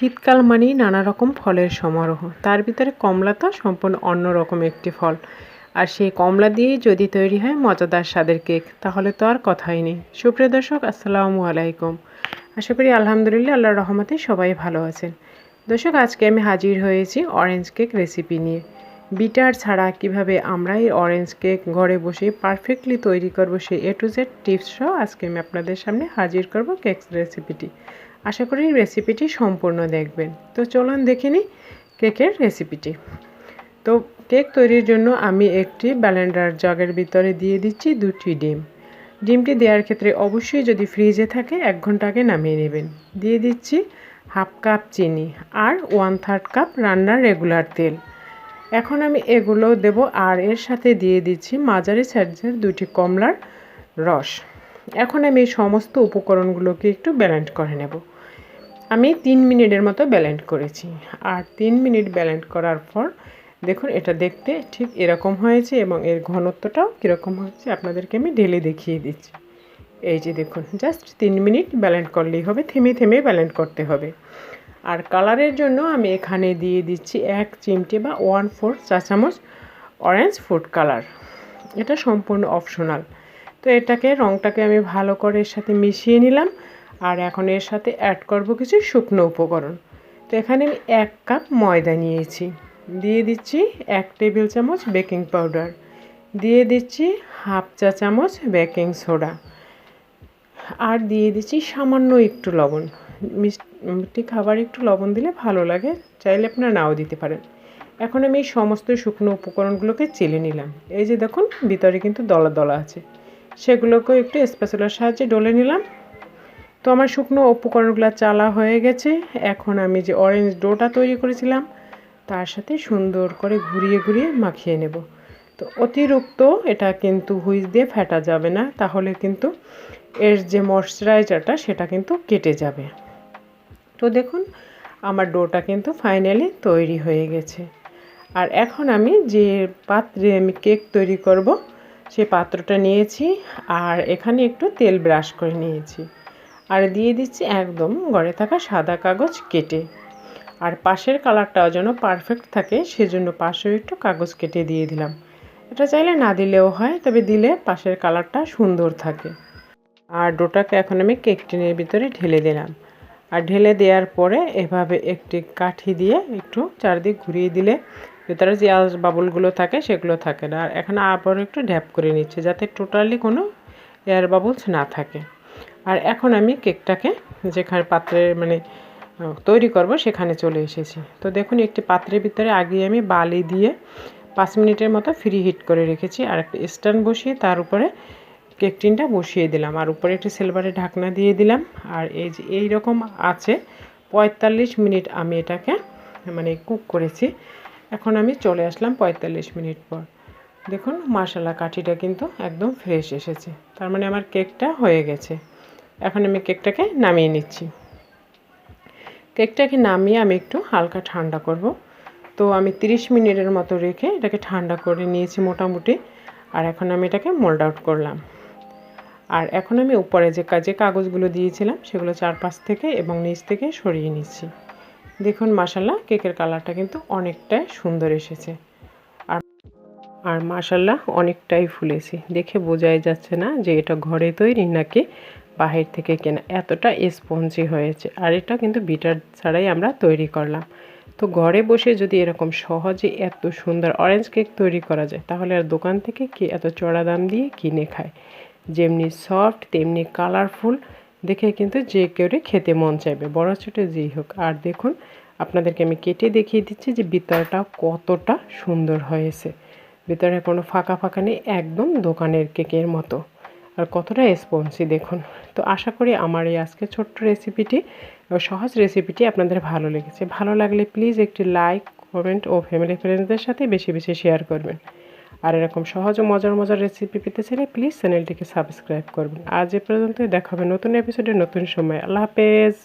শীতকাল মানেই নানা রকম ফলের সমারোহ। তার ভিতরে কমলা তো সম্পূর্ণ অন্যরকম একটি ফল। আর সেই কমলা দিয়েই যদি তৈরি হয় মজাদার স্বাদের কেক, তাহলে তো আর কথাই নেই। সুপ্রিয় দর্শক, আসসালামু আলাইকুম। আশা করি আলহামদুলিল্লাহ আল্লাহর রহমতে সবাই ভালো আছেন। দর্শক, আজকে আমি হাজির হয়েছি অরেঞ্জ কেক রেসিপি নিয়ে। বিটার ছাড়া কিভাবে আমরা এই অরেঞ্জ কেক ঘরে বসে পারফেক্টলি তৈরি করব, সেই A to Z টিপস সহ আজকে আমি আপনাদের সামনে হাজির করব কেক রেসিপিটি। আশা করি রেসিপিটি সম্পূর্ণ দেখবেন। তো চলুন দেখে নিই কেকের রেসিপিটি। তো কেক তৈরির জন্য আমি একটি ব্লেন্ডার জাগের ভিতরে দিয়ে দিচ্ছি 2টি ডিম। ডিমটি দেওয়ার ক্ষেত্রে অবশ্যই যদি ফ্রিজে থাকে 1 ঘন্টা আগে নামিয়ে নেবেন। দিয়ে দিচ্ছি হাফ কাপ চিনি আর 1/3 কাপ রান্নার রেগুলার তেল। এখন আমি এগুলো দেব, আর এর সাথে দিয়ে দিচ্ছি মাঝারি সাইজের 2টি কমলার রস। এখন আমি এই সমস্ত উপকরণগুলোকে একটু ব্লেন্ড করে নেব। আমি 3 মিনিটের মতো ব্লেন্ড করেছি। আর 3 মিনিট ব্লেন্ড করার পর দেখুন এটা দেখতে ঠিক এরকম হয়েছে, এবং এর ঘনত্বটাও কীরকম হয়েছে আপনাদেরকে আমি ঢেলে দেখিয়ে দিচ্ছি। এই যে দেখুন, জাস্ট 3 মিনিট ব্লেন্ড করলেই হবে, থেমে থেমে ব্লেন্ড করতে হবে। আর কালারের জন্য আমি এখানে দিয়ে দিচ্ছি 1 চিমটে বা 1/4 চা চামচ অরেঞ্জ ফুড কালার। এটা সম্পূর্ণ অপশনাল। তো রঙটাকে আমি ভালো করে এর সাথে মিশিয়ে নিলাম। আর এখন এর সাথে অ্যাড করব কিছু শুকনো উপকরণ। তো এখানে আমি 1 কাপ ময়দা নিয়েছি, দিয়ে দিচ্ছি 1 টেবিল চামচ বেকিং পাউডার, দিয়ে দিচ্ছি হাফ চা চামচ বেকিং সোডা, আর দিয়ে দিচ্ছি সামান্য একটু লবণ। মিষ্টি খাবার একটু লবণ দিলে ভালো লাগে, চাইলে আপনারা নাও দিতে পারেন। এখন আমি এই সমস্ত শুকনো উপকরণগুলোকে চেলে নিলাম। এই যে দেখুন ভিতরে কিন্তু দলা দলা আছে, সেগুলোকেও একটু স্প্যাচুলার সাহায্যে ডলে নিলাম। তো আমার শুকনো উপকরণগুলো চালা হয়ে গেছে। এখন আমি যে অরেঞ্জ ডোটা তৈরি করেছিলাম তার সাথে সুন্দর করে ঘুরিয়ে ঘুরিয়ে মাখিয়ে নেব। তো অতিরিক্ত এটা কিন্তু হুইস দিয়ে ফেটা যাবে না, তাহলে কিন্তু এর যে ময়শ্চারাইজারটা সেটা কিন্তু কেটে যাবে। তো দেখুন আমার ডোটা কিন্তু ফাইনালি তৈরি হয়ে গেছে। আর এখন আমি যে পাত্রে আমি কেক তৈরি করব সেই পাত্রটা নিয়েছি, আর এখানে একটু তেল ব্রাশ করে নিয়েছি, আর দিয়ে দিচ্ছি একদম ঘরে থাকা সাদা কাগজ কেটে। আর পাশের কালারটাও যেন পারফেক্ট থাকে, সেজন্য পাশেও একটু কাগজ কেটে দিয়ে দিলাম। এটা চাইলে না দিলেও হয়, তবে দিলে পাশের কালারটা সুন্দর থাকে। আর ডোটাকে এখন আমি কেক টিনের ভিতরে ঢেলে দিলাম। আর ঢেলে দেওয়ার পরে এভাবে একটি কাঠি দিয়ে একটু চারদিক ঘুরিয়ে দিলে ভেতরে যে এয়ার বাবলগুলো থাকে সেগুলো থাকে না। আর এখন আবার একটু ড্যাপ করে নিচ্ছে যাতে টোটালি কোনো এয়ার বাবলস না থাকে। আর এখন আমি কেকটাকে যেখানে পাত্রে তৈরি করব সেখানে চলে এসেছি। তো দেখুন একটি পাত্রের ভিতরে আগে আমি বালি দিয়ে 5 মিনিটের মতো ফ্রি হিট করে রেখেছি, আর একটা স্ট্যান্ড বসিয়ে তার উপরে কেক টিনটা বসিয়ে দিলাম, আর উপরে একটি সিলভারের ঢাকনা দিয়ে দিলাম। আর এই যে এইরকম আছে 45 মিনিট আমি এটাকে কুক করেছি। এখন আমি চলে আসলাম 45 মিনিট পর। দেখুন মাশাআল্লাহ কাঠিটা কিন্তু একদম ফ্রেশ এসেছে, তার মানে আমার কেকটা হয়ে গেছে। এখন আমি কেকটাকে নামিয়ে নিচ্ছি। কেকটাকে নামিয়ে আমি একটু হালকা ঠান্ডা করব। তো আমি 30 মিনিটের মতো রেখে এটাকে ঠান্ডা করে নিয়েছি মোটামুটি। আর এখন আমি এটাকে মোল্ড আউট করলাম। আর এখন আমি উপরে যে কাগজগুলো দিয়েছিলাম সেগুলো চারপাশ থেকে এবং নিচ থেকে সরিয়ে নিচ্ছি। দেখুন মাশাআল্লাহ কেকের কালারটা কিন্তু অনেকটাই সুন্দর এসেছে। আর মাশাআল্লাহ অনেকটাই ফুলেছে, দেখে বোঝাই যাচ্ছে না যে এটা ঘরে তৈরি নাকি বাহির থেকে কেনা, এতটা স্পঞ্জি হয়েছে। আর এটা কিন্তু বিটার ছাড়াই আমরা তৈরি করলাম। তো ঘরে বসে যদি এরকম সহজে এত সুন্দর অরেঞ্জ কেক তৈরি করা যায়, তাহলে আর দোকান থেকে কি এত চড়া দাম দিয়ে কিনে খায়। যেমনি সফট তেমনি কালারফুল, দেখে কিন্তু যে কেউ খেতে মন চাইবে, বড় ছোট যেই হোক। আর দেখুন আপনাদেরকে আমি কেটে দেখিয়ে দিচ্ছি যে ভিতরটা কতটা সুন্দর হয়েছে। ভিতরে কোনো ফাঁকা ফাঁকা নেই, একদম দোকানের কেকের মতো। আর কতটা স্পঞ্জি দেখুন। তো আশা করি আমার এই আজকে ছোট্ট রেসিপিটি ও সহজ রেসিপিটি আপনাদের ভালো লেগেছে। ভালো লাগলে প্লিজ একটি লাইক, কমেন্ট ও ফ্যামিলি ফ্রেন্ডসদের সাথে বেশি বেশি শেয়ার করবেন। আর এরকম সহজ ও মজার মজার রেসিপি পেতে চাইলে প্লিজ চ্যানেলটিকে সাবস্ক্রাইব করবেন। আজ এ পর্যন্তই, দেখা হবে নতুন এপিসোডে নতুন সময়। আল্লাহ হাফেজ।